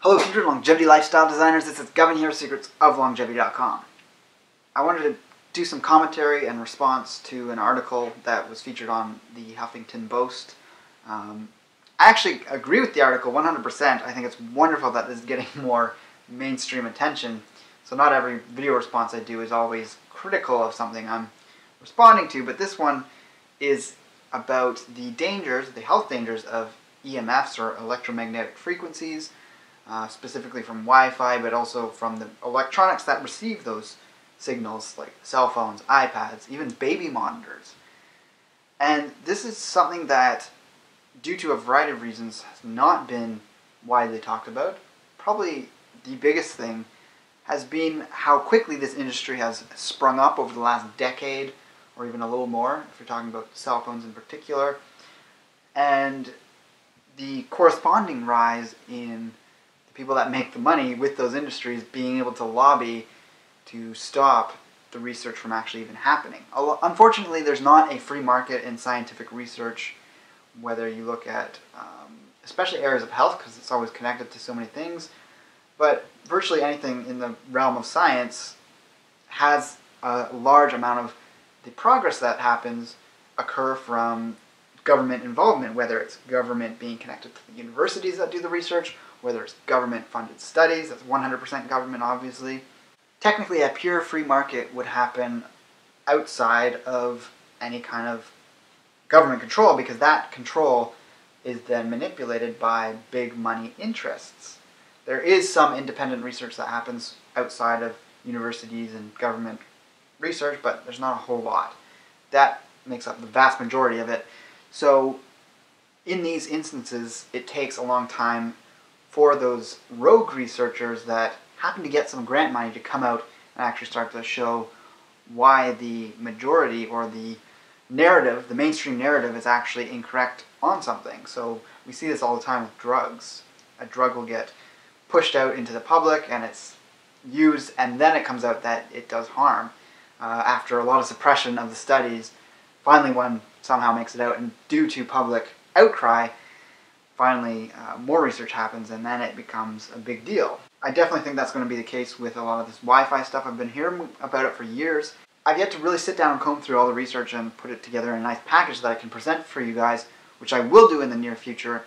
Hello future longevity lifestyle designers, this is Gavin here, secretsoflongevity.com. I wanted to do some commentary and response to an article that was featured on the Huffington Post. I actually agree with the article 100%. I think it's wonderful that this is getting more mainstream attention. So not every video response I do is always critical of something I'm responding to, but this one is about the dangers, the health dangers of EMFs, or electromagnetic frequencies, specifically from Wi-Fi, but also from the electronics that receive those signals, like cell phones, iPads, even baby monitors. And this is something that, due to a variety of reasons, has not been widely talked about. Probably the biggest thing has been how quickly this industry has sprung up over the last decade, or even a little more, if you're talking about cell phones in particular, and the corresponding rise in people that make the money with those industries being able to lobby to stop the research from actually even happening. Unfortunately, there's not a free market in scientific research, whether you look at especially areas of health, because it's always connected to so many things, but virtually anything in the realm of science has a large amount of the progress that happens occur from government involvement, whether it's government being connected to the universities that do the research, whether it's government-funded studies, that's 100% government, obviously. Technically, a pure free market would happen outside of any kind of government control, because that control is then manipulated by big money interests. There is some independent research that happens outside of universities and government research, but there's not a whole lot. That makes up the vast majority of it. So in these instances, it takes a long time for those rogue researchers that happen to get some grant money to come out and actually start to show why the majority, or the narrative, the mainstream narrative, is actually incorrect on something. So we see this all the time with drugs. A drug will get pushed out into the public and it's used, and then it comes out that it does harm. After a lot of suppression of the studies, finally one somehow makes it out, and due to public outcry, finally more research happens, and then it becomes a big deal. I definitely think that's going to be the case with a lot of this Wi-Fi stuff. I've been hearing about it for years. I've yet to really sit down and comb through all the research and put it together in a nice package that I can present for you guys, which I will do in the near future.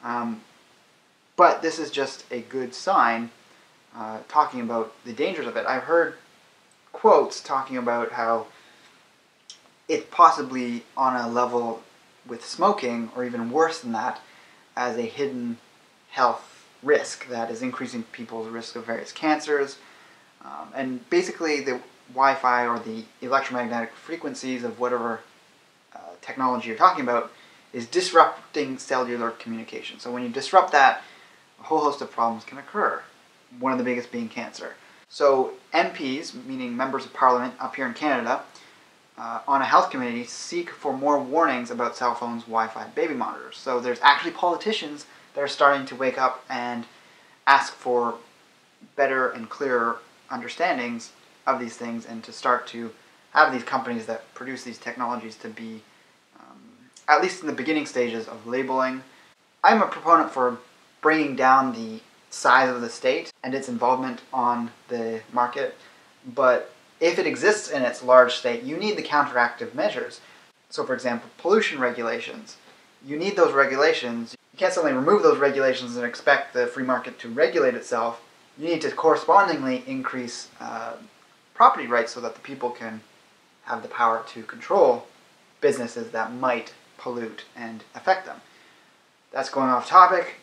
But this is just a good sign, talking about the dangers of it. I've heard quotes talking about how it's possibly on a level with smoking, or even worse than that, as a hidden health risk that is increasing people's risk of various cancers. And basically the Wi-Fi, or the electromagnetic frequencies of whatever technology you're talking about, is disrupting cellular communication. So when you disrupt that, a whole host of problems can occur, one of the biggest being cancer. So MPs, meaning members of parliament up here in Canada, on a health committee, seek for more warnings about cell phones, Wi-Fi, baby monitors. So there's actually politicians that are starting to wake up and ask for better and clearer understandings of these things, and to start to have these companies that produce these technologies to be, at least in the beginning stages of labeling. I'm a proponent for bringing down the size of the state and its involvement on the market, but if it exists in its large state, you need the counteractive measures. So for example, pollution regulations. You need those regulations. You can't suddenly remove those regulations and expect the free market to regulate itself. You need to correspondingly increase property rights so that the people can have the power to control businesses that might pollute and affect them. That's going off topic.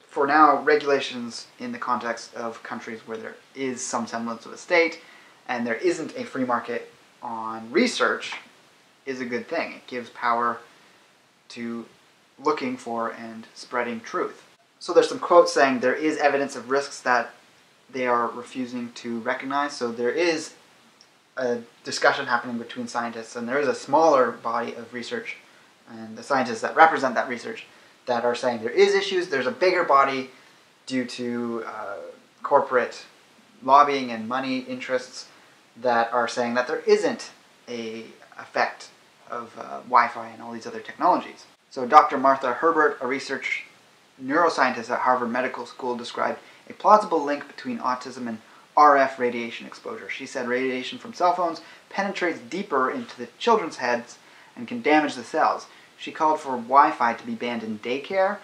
For now, regulations in the context of countries where there is some semblance of a state and there isn't a free market on research is a good thing. It gives power to looking for and spreading truth. So there's some quotes saying there is evidence of risks that they are refusing to recognize. So there is a discussion happening between scientists, and there is a smaller body of research, and the scientists that represent that research that are saying there is issues. There's a bigger body due to corporate lobbying and money interests that are saying that there isn't a effect of Wi-Fi and all these other technologies. So Dr. Martha Herbert, a research neuroscientist at Harvard Medical School described a plausible link between autism and RF radiation exposure. She said radiation from cell phones penetrates deeper into the children's heads and can damage the cells. She called for Wi-Fi to be banned in daycare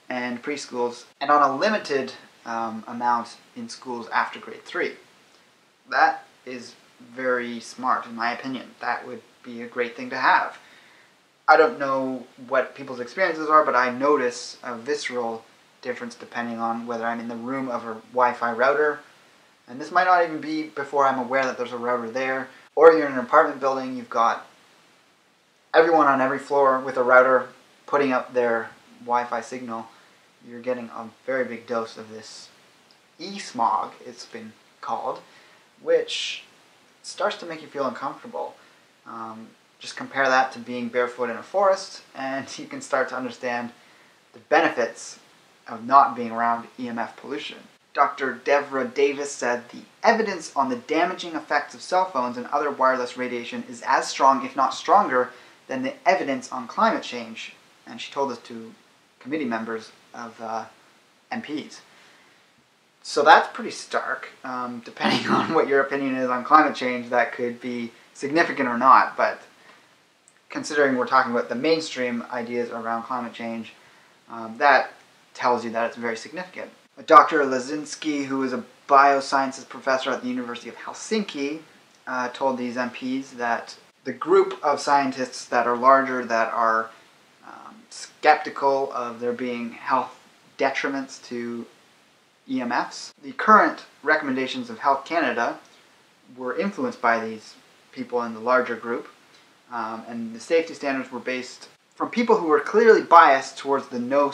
and preschools, and on a limited amount in schools after grade 3. That is very smart, in my opinion. That would be a great thing to have. I don't know what people's experiences are, but I notice a visceral difference depending on whether I'm in the room of a Wi-Fi router, and this might not even be before I'm aware that there's a router there, or you're in an apartment building, you've got everyone on every floor with a router putting up their Wi-Fi signal. You're getting a very big dose of this e-smog, it's been called, which starts to make you feel uncomfortable. Just compare that to being barefoot in a forest, and you can start to understand the benefits of not being around EMF pollution. Dr. Deborah Davis said the evidence on the damaging effects of cell phones and other wireless radiation is as strong, if not stronger, than the evidence on climate change. And she told this to committee members of MPs. So that's pretty stark. Depending on what your opinion is on climate change, that could be significant or not, but considering we're talking about the mainstream ideas around climate change, that tells you that it's very significant. Dr. Lazinski, who is a biosciences professor at the University of Helsinki, told these MPs that the group of scientists that are larger, that are skeptical of there being health detriments to EMFs, the current recommendations of Health Canada were influenced by these people in the larger group, and the safety standards were based from people who were clearly biased towards the no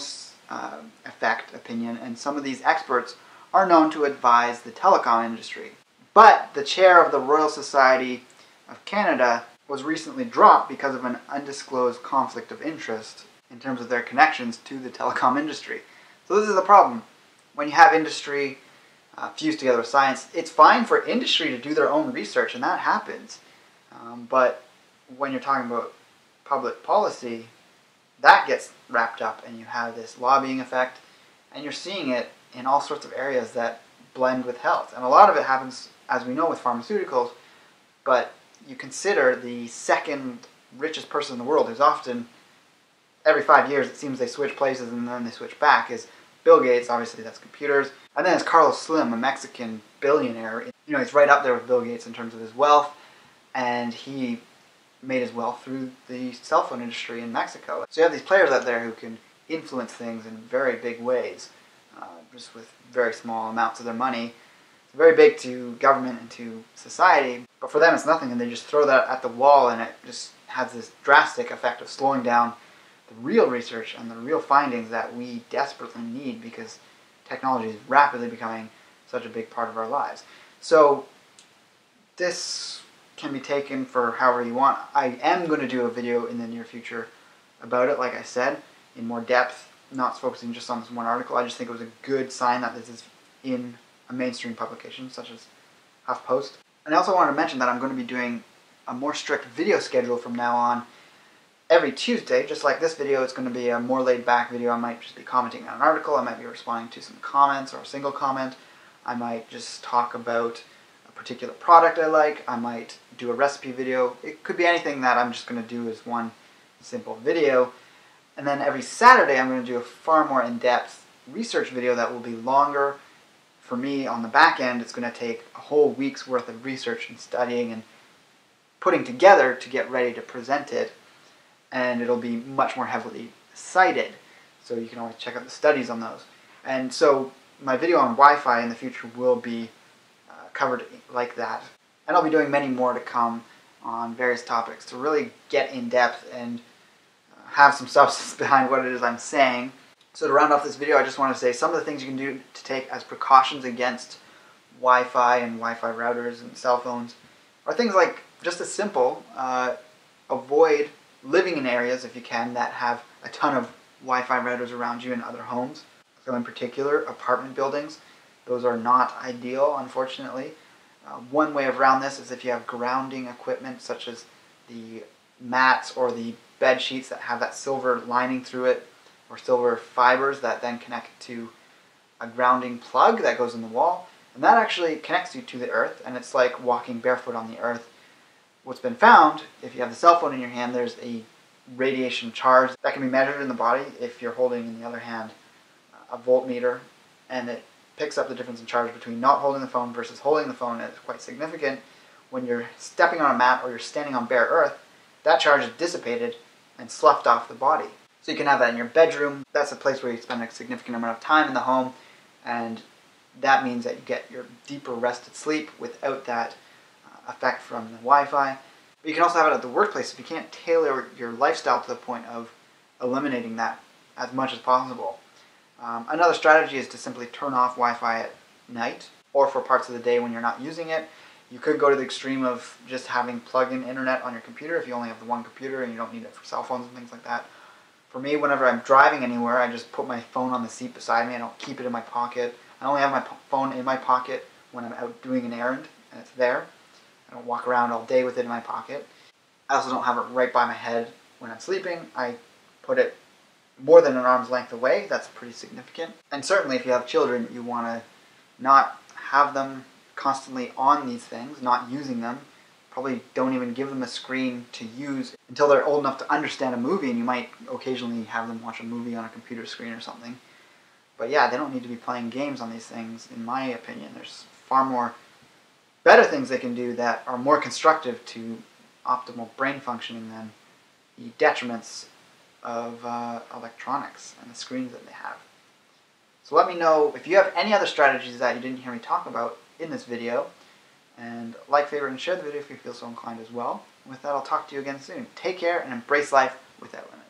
effect opinion, and some of these experts are known to advise the telecom industry. But the chair of the Royal Society of Canada was recently dropped because of an undisclosed conflict of interest in terms of their connections to the telecom industry. So this is the problem. When you have industry fused together with science, it's fine for industry to do their own research, and that happens. But when you're talking about public policy, that gets wrapped up, and you have this lobbying effect, and you're seeing it in all sorts of areas that blend with health. And a lot of it happens, as we know, with pharmaceuticals, but you consider the second richest person in the world, who's often, every 5 years, it seems they switch places and then they switch back, is Bill Gates. Obviously that's computers. And then it's Carlos Slim, a Mexican billionaire. You know, he's right up there with Bill Gates in terms of his wealth, and he made his wealth through the cell phone industry in Mexico. So you have these players out there who can influence things in very big ways, just with very small amounts of their money. It's very big to government and to society, but for them it's nothing, and they just throw that at the wall, and it just has this drastic effect of slowing down the real research and the real findings that we desperately need, because technology is rapidly becoming such a big part of our lives. So this can be taken for however you want. I am going to do a video in the near future about it, like I said, in more depth, not focusing just on this one article. I just think it was a good sign that this is in a mainstream publication, such as HuffPost. And I also wanted to mention that I'm going to be doing a more strict video schedule from now on. Every Tuesday, just like this video, it's going to be a more laid-back video. I might just be commenting on an article, I might be responding to some comments or a single comment. I might just talk about a particular product I like. I might do a recipe video. It could be anything that I'm just going to do as one simple video. And then every Saturday I'm going to do a far more in-depth research video that will be longer. For me, on the back end, it's going to take a whole week's worth of research and studying and putting together to get ready to present it. And it'll be much more heavily cited, so you can always check out the studies on those. And so my video on Wi-Fi in the future will be covered like that. And I'll be doing many more to come on various topics to really get in depth and have some substance behind what it is I'm saying. So to round off this video, I just want to say some of the things you can do to take as precautions against Wi-Fi and Wi-Fi routers and cell phones are things like, just as simple, avoid living in areas, if you can, that have a ton of Wi-Fi routers around you in other homes. So in particular, apartment buildings. Those are not ideal, unfortunately. One way around this is if you have grounding equipment, such as the mats or the bed sheets that have that silver lining through it, or silver fibers that then connect to a grounding plug that goes in the wall, and that actually connects you to the earth, and it's like walking barefoot on the earth. What's been found, if you have the cell phone in your hand, there's a radiation charge that can be measured in the body if you're holding in the other hand a voltmeter, and it picks up the difference in charge between not holding the phone versus holding the phone, and it's quite significant. When you're stepping on a mat or you're standing on bare earth, that charge is dissipated and sloughed off the body. So you can have that in your bedroom. That's a place where you spend a significant amount of time in the home, and that means that you get your deeper rested sleep without that effect from the Wi-Fi. But you can also have it at the workplace if you can't tailor your lifestyle to the point of eliminating that as much as possible. Another strategy is to simply turn off Wi-Fi at night or for parts of the day when you're not using it. You could go to the extreme of just having plug-in internet on your computer if you only have the one computer and you don't need it for cell phones and things like that. For me, whenever I'm driving anywhere, I just put my phone on the seat beside me. I don't keep it in my pocket. I only have my phone in my pocket when I'm out doing an errand and it's there. I don't walk around all day with it in my pocket. I also don't have it right by my head when I'm sleeping. I put it more than an arm's length away. That's pretty significant. And certainly if you have children, you want to not have them constantly on these things, not using them. Probably don't even give them a screen to use until they're old enough to understand a movie, and you might occasionally have them watch a movie on a computer screen or something. But yeah, they don't need to be playing games on these things, in my opinion. There's far more better things they can do that are more constructive to optimal brain functioning than the detriments of electronics and the screens that they have. So let me know if you have any other strategies that you didn't hear me talk about in this video, and like, favorite, and share the video if you feel so inclined as well. With that, I'll talk to you again soon. Take care and embrace life without limits.